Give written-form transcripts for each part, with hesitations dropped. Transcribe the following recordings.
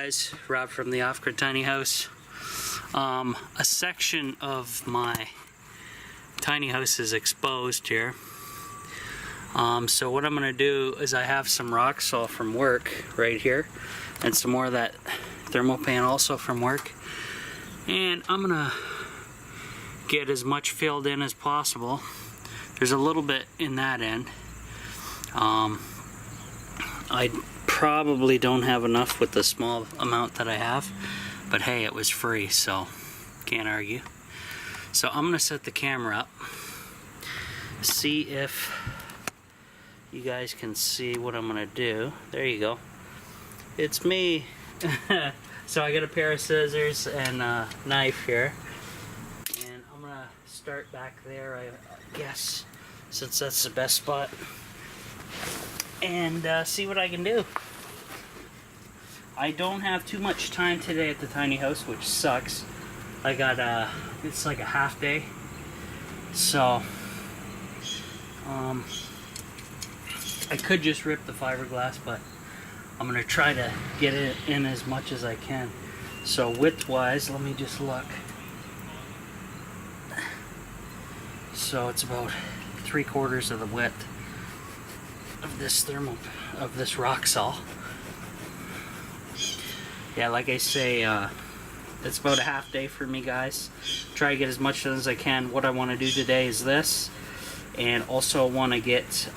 guys, Rob from the Off-Grid Tiny House. A section of my tiny house is exposed here. So what I'm going to do is I have some rock salt from work right here and some more of that thermopan also from work, and I'm going to get as much filled in as possible. There's a little bit in that end. I probably don't have enough with the small amount that I have, but hey, it was free, so can't argue. So I'm gonna set the camera up, see if you guys can see what I'm gonna do. There you go. It's me. So I got a pair of scissors and a knife here, and I'm gonna start back there, I guess, since that's the best spot, and see what I can do. I don't have too much time today at the tiny house, which sucks. I got it's like a half day, so I could just rip the fiberglass, but I'm gonna try to get it in as much as I can. So width wise, let me just look. So it's about 3/4 of the width of this rock salt. Yeah, like I say, it's about a half day for me, guys. Try to get as much done as I can. What I want to do today is this, and also want to get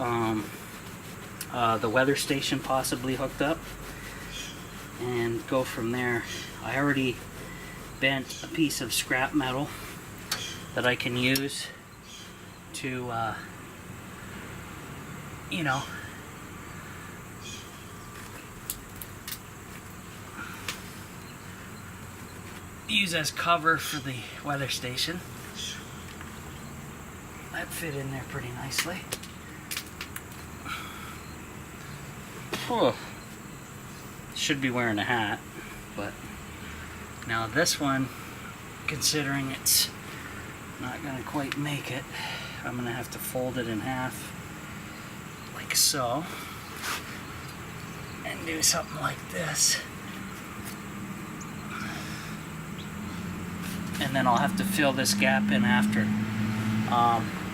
the weather station possibly hooked up and go from there. I already bent a piece of scrap metal that I can use to you know, use as cover for the weather station. That fit in there pretty nicely. Oh, should be wearing a hat, but now this one, considering it's not gonna quite make it, I'm gonna have to fold it in half like so and do something like this, and then I'll have to fill this gap in after,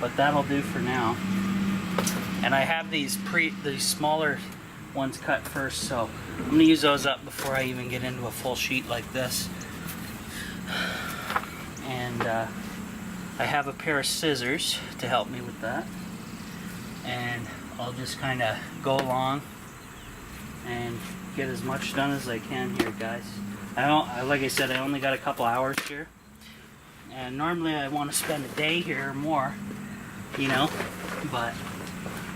but that'll do for now. And I have these smaller ones cut first, so I'm gonna use those up before I even get into a full sheet like this. And I have a pair of scissors to help me with that, and I'll just kind of go along and get as much done as I can here, guys. Like I said, I only got a couple hours here, and normally I want to spend a day here or more, you know, but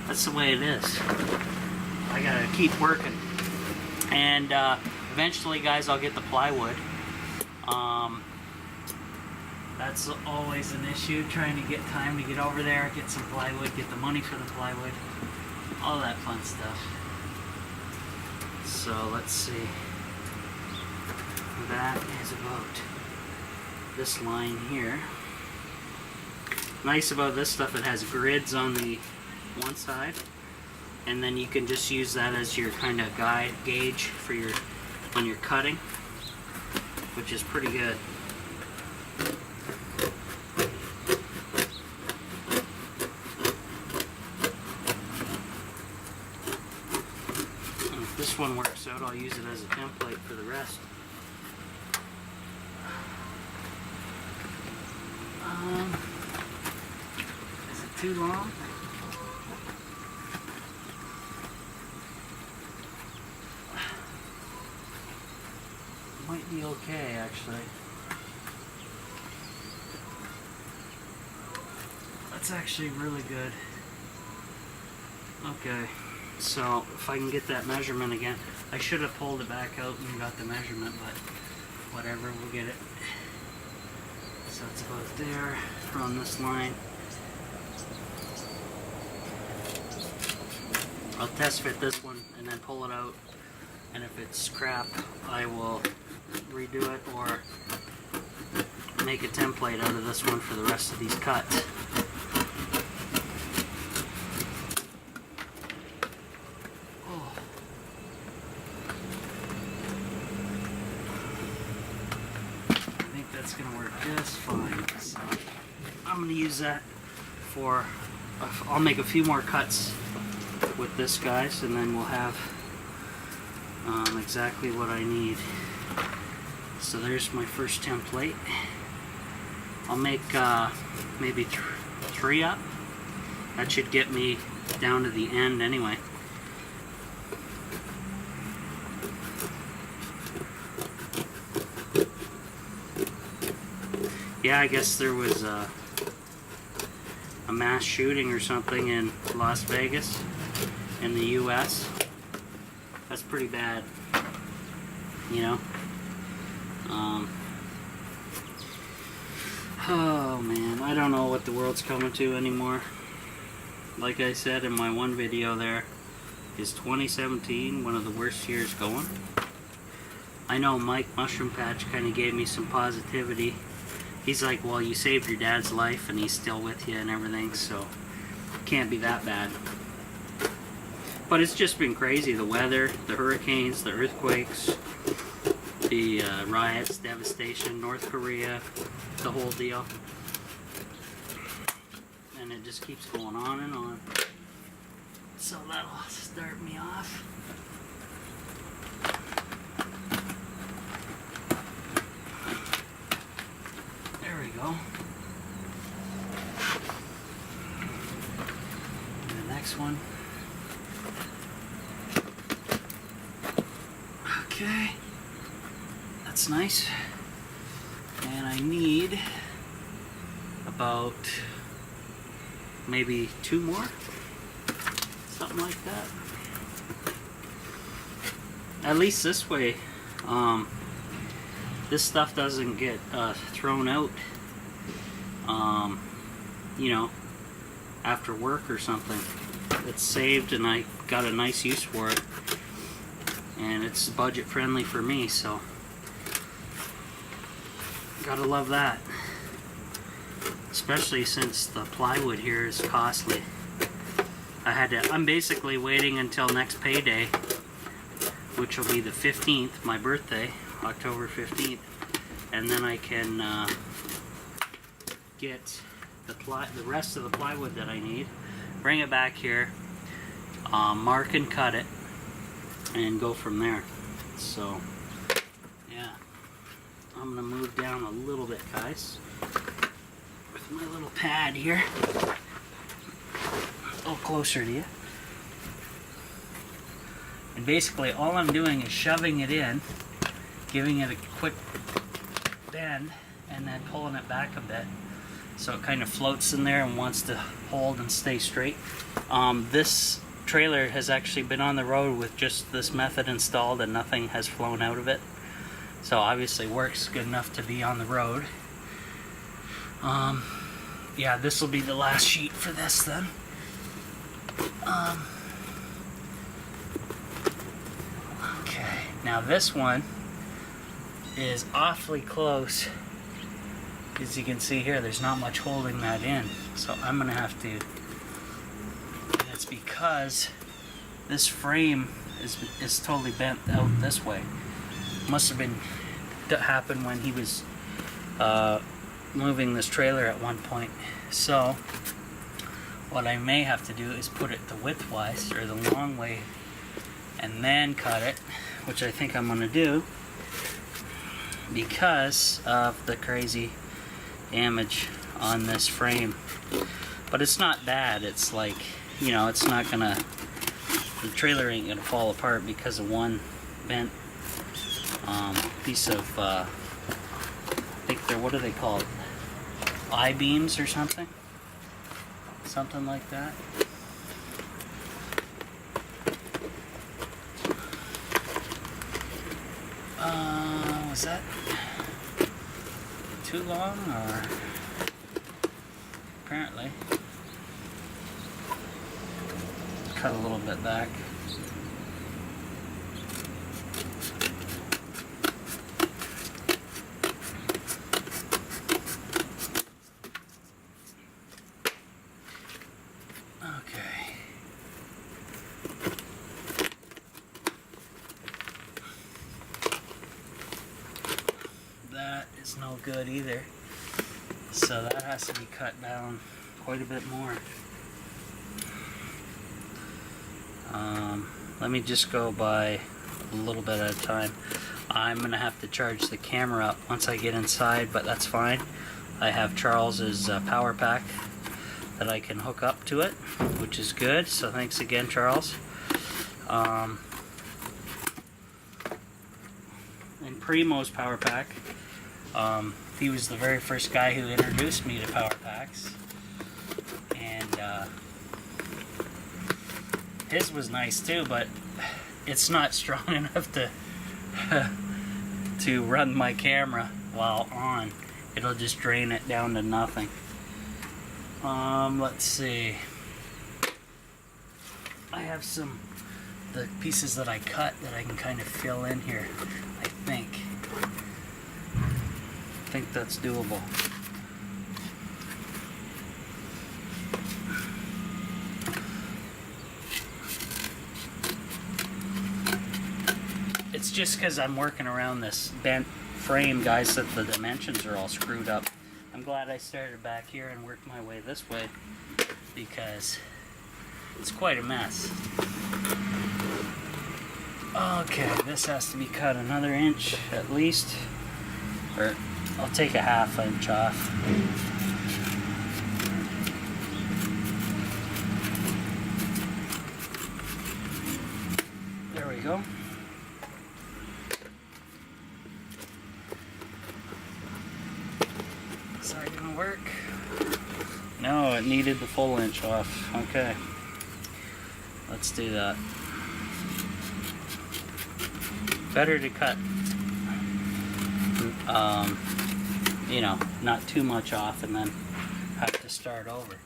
that's the way it is. I gotta keep working, and eventually, guys, I'll get the plywood. That's always an issue, trying to get time to get over there, get some plywood, get the money for the plywood, all that fun stuff. So let's see. That is about this line here. Nice about this stuff, it has grids on the one side, and then you can just use that as your kind of gauge for your when you're cutting, which is pretty good. And if this one works out, I'll use it as a template for the rest. Is it too long? Might be okay, actually. That's actually really good. Okay, so if I can get that measurement again, I should have pulled it back out and got the measurement, but whatever, we'll get it. So it's about there on this line. I'll test fit this one and then pull it out, and if it's crap, I will redo it or make a template out of this one for the rest of these cuts. I'm going to use that for, I'll make a few more cuts with this, guys, and then we'll have exactly what I need. So there's my first template. I'll make maybe 3 up. That should get me down to the end anyway. Yeah, I guess there was a mass shooting or something in Las Vegas in the US. That's pretty bad, you know. Oh man, I don't know what the world's coming to anymore. Like I said in my one video there, is 2017 one of the worst years going? I know Mike Mushroom Patch kind of gave me some positivity. He's like, well, you saved your dad's life and he's still with you and everything, so it can't be that bad. But it's just been crazy. The weather, the hurricanes, the earthquakes, the riots, devastation, North Korea, the whole deal. And it just keeps going on and on. So that'll start me off. There we go. And the next one. Okay. That's nice. And I need about maybe 2 more, something like that. At least this way, this stuff doesn't get thrown out, you know, after work or something. It's saved and I got a nice use for it, and it's budget friendly for me, so gotta love that. Especially since the plywood here is costly. I'm basically waiting until next payday, which will be the 15th, my birthday, October 15th, and then I can get the rest of the plywood that I need, bring it back here, mark and cut it, and go from there. So yeah, I'm gonna move down a little bit, guys, with my little pad here, a little closer to you. And basically all I'm doing is shoving it in, giving it a quick bend, and then pulling it back a bit so it kind of floats in there and wants to hold and stay straight. This trailer has actually been on the road with just this method installed and nothing has flown out of it, so obviously works good enough to be on the road. Yeah, this will be the last sheet for this then. Okay, now this one is awfully close. As you can see here, there's not much holding that in, so I'm gonna have to, and it's because this frame is totally bent out this way. Must have been happened when he was moving this trailer at one point. So what I may have to do is put it the widthwise, or the long way, and then cut it, which I think I'm going to do because of the crazy damage on this frame. But it's not bad. It's like, you know, it's not gonna, the trailer ain't gonna fall apart because of one bent piece of I think they're, what are they called, I-beams or something like that. Was that too long, or apparently cut a little bit back. Okay. That is no good either. So that has to be cut down quite a bit more. Let me just go by a little bit at a time. I'm gonna have to charge the camera up once I get inside, but that's fine. I have Charles's power pack that I can hook up to it, which is good. So thanks again, Charles. And Primo's power pack. He was the very first guy who introduced me to power packs, and his was nice too, but it's not strong enough to to run my camera while on. It'll just drain it down to nothing. Let's see. I have the pieces that I cut that I can kind of fill in here. I think that's doable. It's just because I'm working around this bent frame, guys, that the dimensions are all screwed up. I'm glad I started back here and worked my way this way, because it's quite a mess. Okay, this has to be cut another inch at least, or I'll take a ½ inch off. There we go. Is that gonna work? No, it needed the full inch off. Okay, let's do that. Better to cut, you know, not too much off and then have to start over.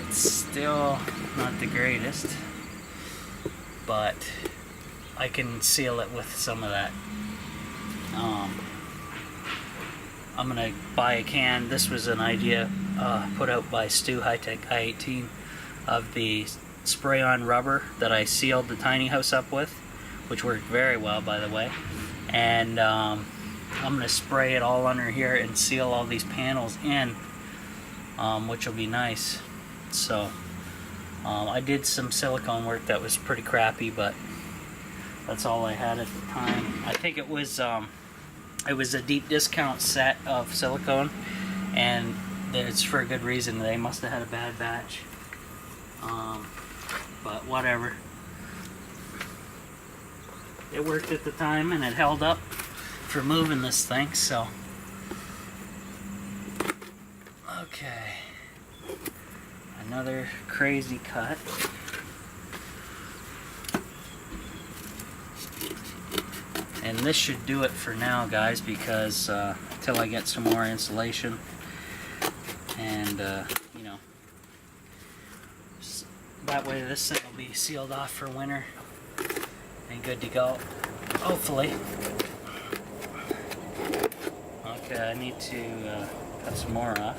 It's still not the greatest, but I can seal it with some of that. I'm gonna buy a can. This was an idea put out by Stu High-Tech I-18 of the spray-on rubber that I sealed the tiny house up with, which worked very well, by the way. And I'm gonna spray it all under here and seal all these panels in, which will be nice. So I did some silicone work that was pretty crappy, but that's all I had at the time. I think it was a deep discount set of silicone, and it's for a good reason. They must have had a bad batch. But whatever. It worked at the time, and it held up for moving this thing, so. Okay. Another crazy cut. And this should do it for now, guys, because until I get some more insulation, and you know, that way this thing will be sealed off for winter and good to go, hopefully. Okay, I need to cut some more off.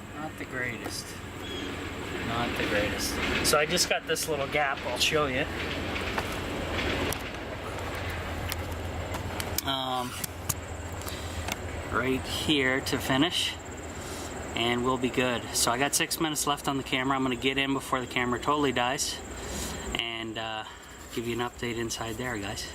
Not the greatest. So I just got this little gap, I'll show you. Right here to finish, and we'll be good. So I got 6 minutes left on the camera. I'm going to get in before the camera totally dies and give you an update inside there, guys.